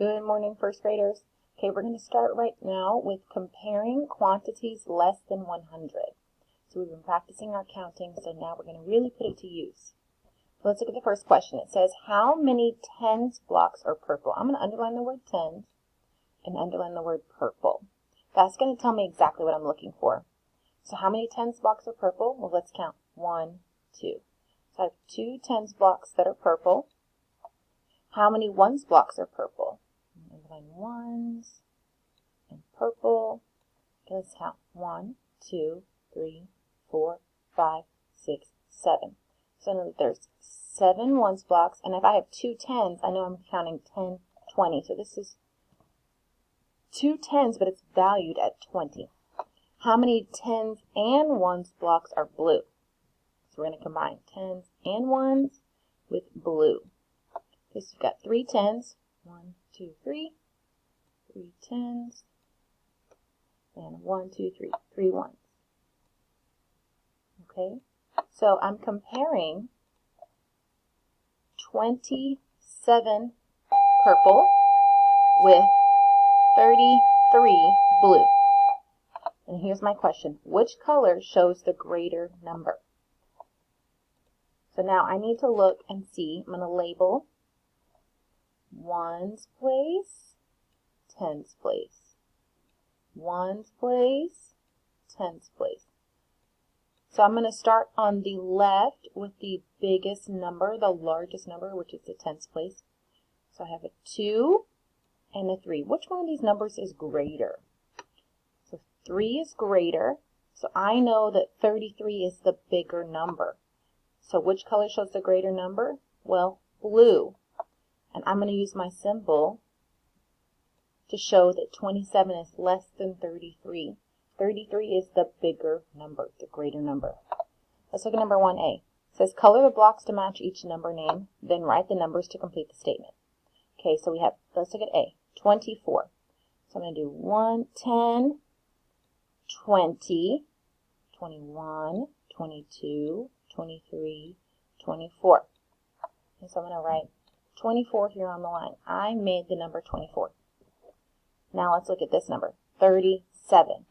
Good morning, first graders. Okay, we're going to start right now with comparing quantities less than 100. So we've been practicing our counting, so now we're going to really put it to use. So let's look at the first question. It says, how many tens blocks are purple? I'm going to underline the word tens and underline the word purple. That's going to tell me exactly what I'm looking for. So how many tens blocks are purple? Well, let's count. 1, 2. So I have 2 tens blocks that are purple. How many ones blocks are purple? Underline ones and purple. Okay, let's count. 1, 2, 3, 4, 5, 6, 7. So now there's 7 ones blocks, and if I have 2 tens, I know I'm counting 10, 20. So this is 2 tens, but it's valued at 20. How many tens and ones blocks are blue? So we're going to combine tens and ones with blue. Okay, so we've got 3 tens. 1, 2, 3. 3 tens. And 1, 2, 3. 3 ones. Okay, so I'm comparing 27 purple with 33 blue. And here's my question. Which color shows the greater number? So now I need to look and see. I'm going to label ones place, tens place. Ones place, tens place. So I'm going to start on the left with the biggest number, the largest number, which is the tens place. So I have a 2 and a 3. Which one of these numbers is greater? So 3 is greater, so I know that 33 is the bigger number. So which color shows the greater number? Well, blue. And I'm going to use my symbol to show that 27 is less than 33. 33 is the bigger number, the greater number. Let's look at number 1A. It says, color the blocks to match each number name, then write the numbers to complete the statement. Okay, so we have, let's look at A, 24. So I'm going to do 1, 10, 20, 21, 22, 23, 24. And so I'm going to write 24 here on the line. I made the number 24. Now let's look at this number, 37.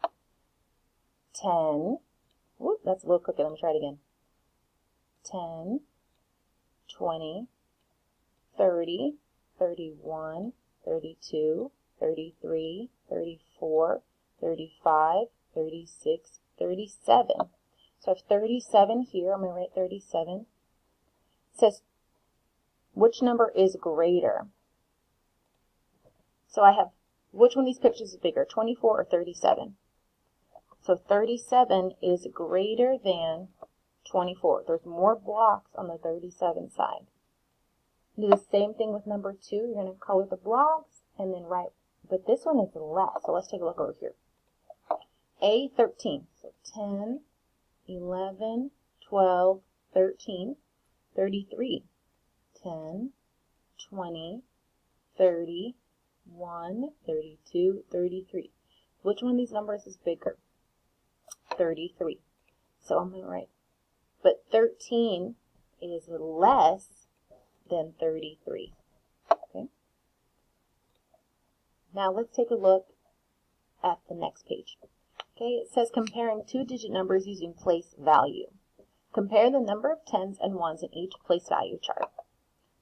10, whoop, that's a little crooked, let me try it again. 10, 20, 30, 31, 32, 33, 34, 35, 36, 37. So I have 37 here. I'm going to write 37. It says, which number is greater? So I have, which one of these pictures is bigger, 24 or 37? So 37 is greater than 24. There's more blocks on the 37 side. Do the same thing with number 2. You're going to color the blocks and then write, but this one is less. So let's take a look over here. A, 13. So 10, 11, 12, 13, 33. 10, 20, 30, 1, 32, 33. Which one of these numbers is bigger? 33. So I'm going to write, but 13 is less than 33. Okay. Now let's take a look at the next page. Okay, it says comparing 2-digit numbers using place value. Compare the number of tens and ones in each place value chart.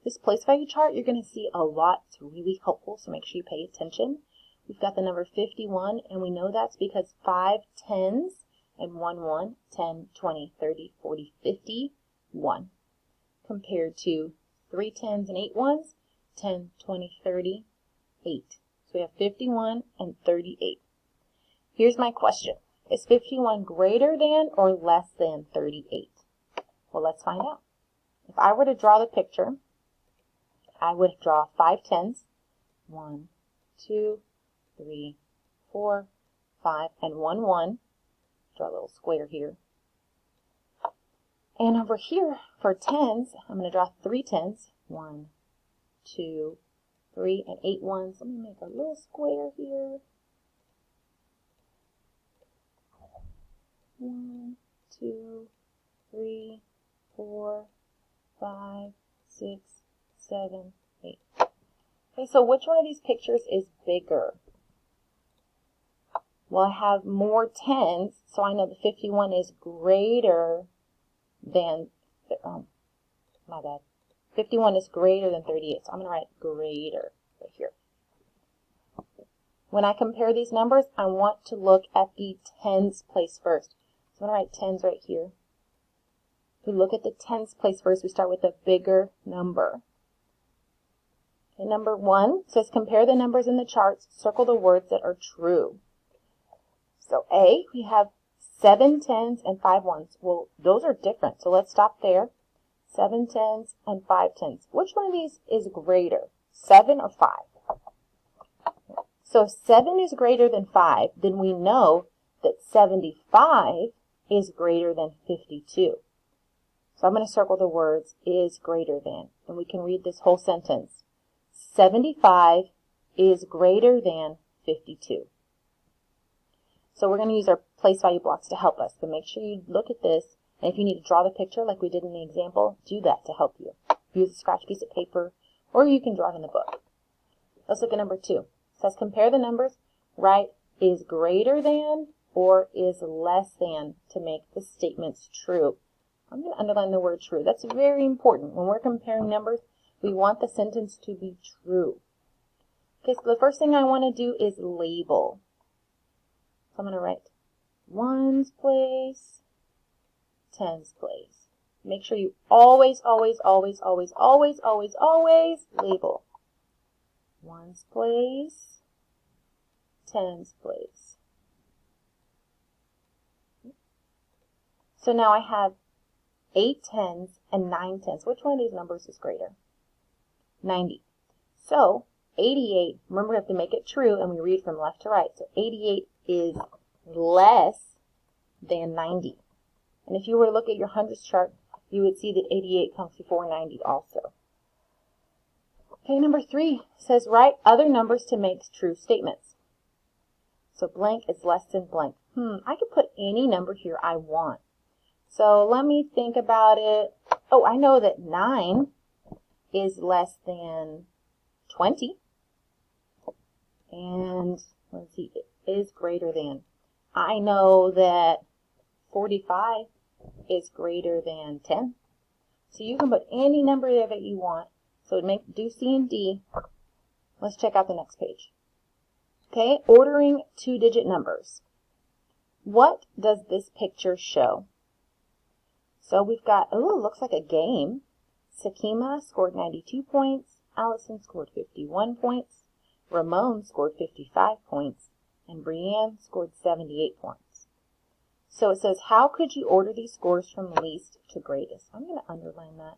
This place value chart, you're going to see a lot. It's really helpful, so make sure you pay attention. We've got the number 51, and we know that's because 5 tens and 1 1, 10, 20, 30, 40, 50, 1. Compared to 3 tens and 8 ones, 10, 20, 30, 8. So we have 51 and 38. Here's my question. Is 51 greater than or less than 38? Well, let's find out. If I were to draw the picture, I would draw 5 tens, 1, 2, 3, 4, 5, and 1 1. Draw a little square here. And over here, for tens, I'm going to draw 3 tens, 1, 2, 3, and 8 ones. Let me make a little square here. 1, 2, 3, 4, 5, 6, 7, 8. Okay, so which one of these pictures is bigger? Well, I have more tens, so I know the 51 is greater than, my bad. 51 is greater than 38, so I'm going to write greater right here. When I compare these numbers, I want to look at the tens place first. So I'm going to write tens right here. If we look at the tens place first, we start with a bigger number. Okay, number 1 says compare the numbers in the charts, circle the words that are true. So A, we have 7 tens and 5 ones. Well, those are different, so let's stop there. 7 tens and 5 tens. Which one of these is greater, 7 or 5? So if 7 is greater than 5, then we know that 75 is greater than 52. So I'm going to circle the words is greater than, and we can read this whole sentence. 75 is greater than 52. So we're going to use our place value blocks to help us, but make sure you look at this, and if you need to draw the picture like we did in the example, do that to help you. Use a scratch piece of paper, or you can draw it in the book. Let's look at number 2. It says compare the numbers, write is greater than or is less than to make the statements true. I'm going to underline the word true. That's very important. When we're comparing numbers, we want the sentence to be true. Okay, so the first thing I want to do is label. So I'm going to write ones place, tens place. Make sure you always label. Ones place, tens place. So now I have 8 tens and 9 tens. Which one of these numbers is greater? 90. So 88, remember we have to make it true and we read from left to right. So 88 is less than 90. And if you were to look at your hundreds chart, you would see that 88 comes before 90 also. Okay, number 3 says write other numbers to make true statements. So blank is less than blank. I could put any number here I want. So let me think about it. Oh, I know that 9 is less than 20. And let's see, it is greater than. I know that 45 is greater than 10. So you can put any number there that you want. So do C and D. Let's check out the next page. Okay, ordering 2-digit numbers. What does this picture show? So we've got, oh, looks like a game. Sakima scored 92 points. Allison scored 51 points. Ramon scored 55 points. And Brianne scored 78 points. So it says, how could you order these scores from least to greatest? I'm going to underline that.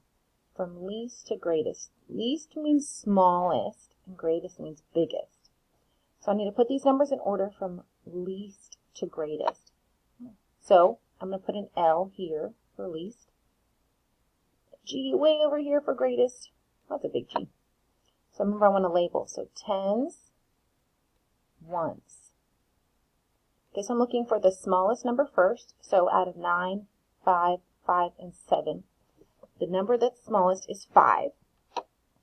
From least to greatest. Least means smallest, and greatest means biggest. So I need to put these numbers in order from least to greatest. So I'm going to put an L here for least. G way over here for greatest. That's a big G. So remember I want to label. So tens, ones. Okay, so I'm looking for the smallest number first. So out of 9, 5, 5, and 7, the number that's smallest is 5.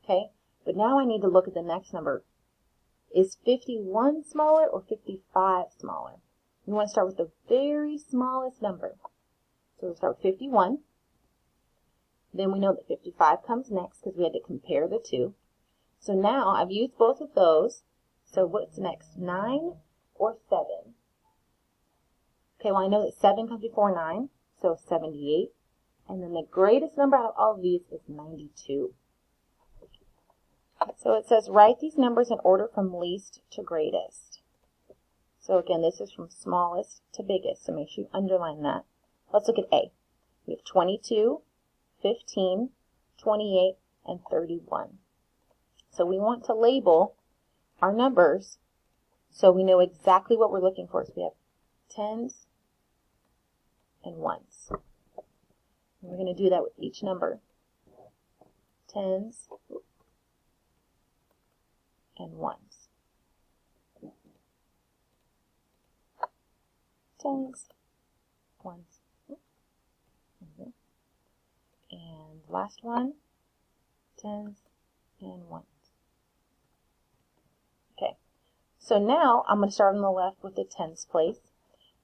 Okay, but now I need to look at the next number. Is 51 smaller or 55 smaller? We want to start with the very smallest number. So we'll start with 51. Then we know that 55 comes next because we had to compare the two. So now I've used both of those. So what's next, 9 or 7? Okay, well I know that 7 comes before 9, so 78. And then the greatest number out of all of these is 92. So it says write these numbers in order from least to greatest. So again, this is from smallest to biggest, so make sure you underline that. Let's look at A. We have 22, 15, 28, and 31. So we want to label our numbers so we know exactly what we're looking for. So we have tens and ones. And we're going to do that with each number. Tens and ones. Tens, ones. And last one, tens and ones. So now I'm going to start on the left with the tens place.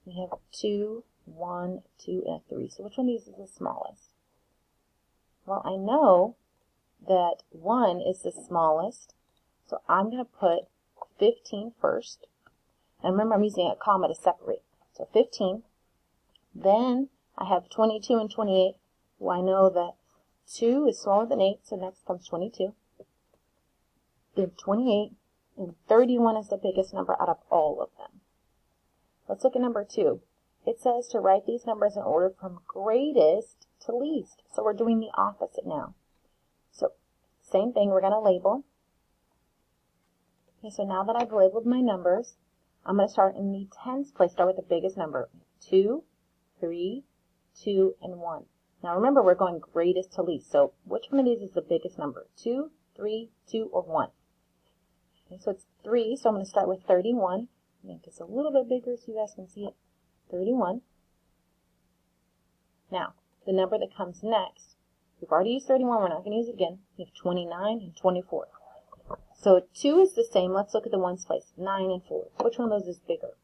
We have 2, 1, 2, and 3. So which one of these is the smallest? Well, I know that 1 is the smallest, so I'm going to put 15 first. And remember, I'm using a comma to separate. So 15. Then I have 22 and 28. Well, I know that 2 is smaller than 8, so next comes 22. Then 28, and 31 is the biggest number out of all of them. Let's look at number 2. It says to write these numbers in order from greatest to least. So we're doing the opposite now. So same thing, we're going to label. Okay, so now that I've labeled my numbers, I'm going to start in the tens place, start with the biggest number. 2, 3, 2, and 1. Now remember, we're going greatest to least. So which one of these is the biggest number? 2, 3, 2, or 1? Okay, so it's 3, so I'm going to start with 31. Make this a little bit bigger so you guys can see it. 31. Now, the number that comes next, we've already used 31, we're not going to use it again. We have 29 and 24. So 2 is the same. Let's look at the ones place, 9 and 4. Which one of those is bigger?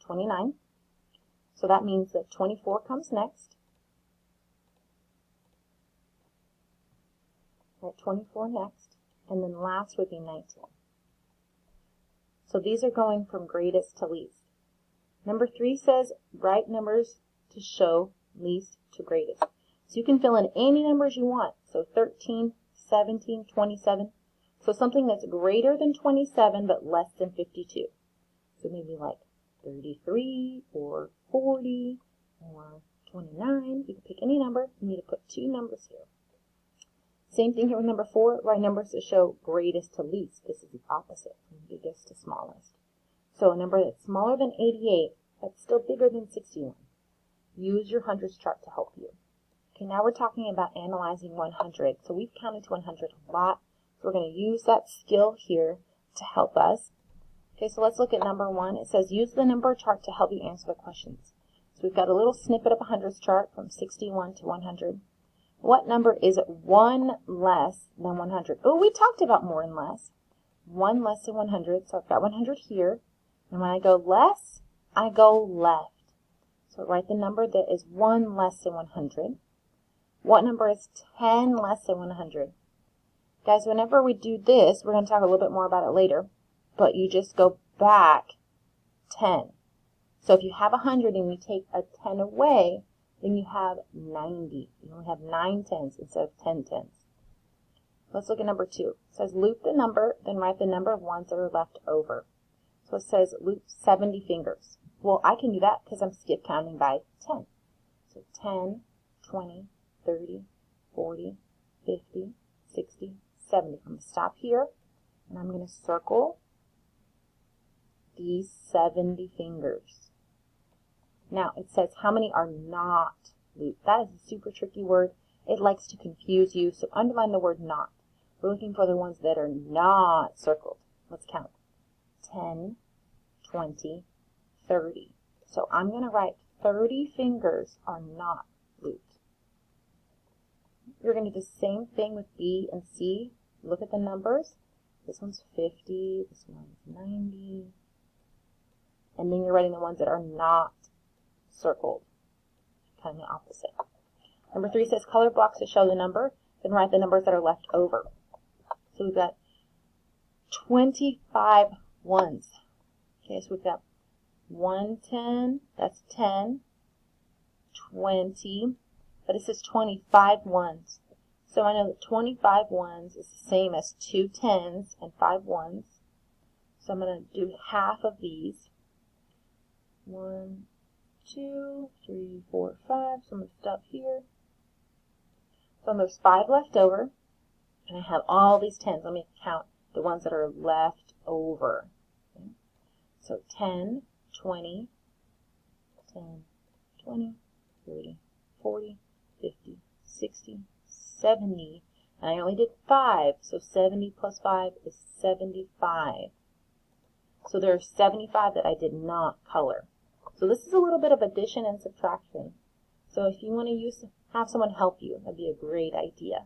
29. So that means that 24 comes next. Right, 24 next. And then last would be 19. So these are going from greatest to least. Number 3 says write numbers to show least to greatest. So you can fill in any numbers you want. So 13, 17, 27. So something that's greater than 27 but less than 52. So maybe like 33 or 40 or 29. You can pick any number. You need to put 2 numbers here. Same thing here with number 4. Write numbers to show greatest to least. This is the opposite, from biggest to smallest. So a number that's smaller than 88, but still bigger than 61. Use your hundreds chart to help you. Okay, now we're talking about analyzing 100. So we've counted to 100 a lot. So we're going to use that skill here to help us. Okay, so let's look at number 1. It says use the number chart to help you answer the questions. So we've got a little snippet of a hundreds chart from 61 to 100. What number is 1 less than 100? Oh, we talked about more and less. 1 less than 100, so I've got 100 here. And when I go less, I go left. So write the number that is 1 less than 100. What number is 10 less than 100? Guys, whenever we do this, we're going to talk a little bit more about it later, but you just go back 10. So if you have 100 and you take a 10 away, then you have 90. You only have 9 tens instead of 10 tens. Let's look at number 2. It says loop the number, then write the number of ones that are left over. So it says loop 70 fingers. Well, I can do that because I'm skip counting by 10. So 10, 20, 30, 40, 50, 60, 70. I'm going to stop here, and I'm going to circle these 70 fingers. Now, it says how many are not looped. That is a super tricky word. It likes to confuse you, so underline the word not. We're looking for the ones that are not circled. Let's count. 10, 20, 30. So I'm going to write 30 fingers are not looped. You're going to do the same thing with B and C. Look at the numbers. This one's 50, this one's 90. And then you're writing the ones that are not circled. Kind of the opposite. Number 3 says color blocks to show the number, then write the numbers that are left over. So we've got 25 ones. Okay, so we've got 110, that's 10, 20, but it says 25 ones. So I know that 25 ones is the same as 2 tens and 5 ones. So I'm going to do half of these. 1, 2, 3, 4, 5. So I'm going to stop here. So there's 5 left over. And I have all these tens. Let me count the ones that are left over. Okay. So 10, 20, 10, 20, 30, 40, 50, 60, 70. And I only did 5. So 70 plus 5 is 75. So there are 75 that I did not color. So this is a little bit of addition and subtraction. So if you want to have someone help you, that'd be a great idea.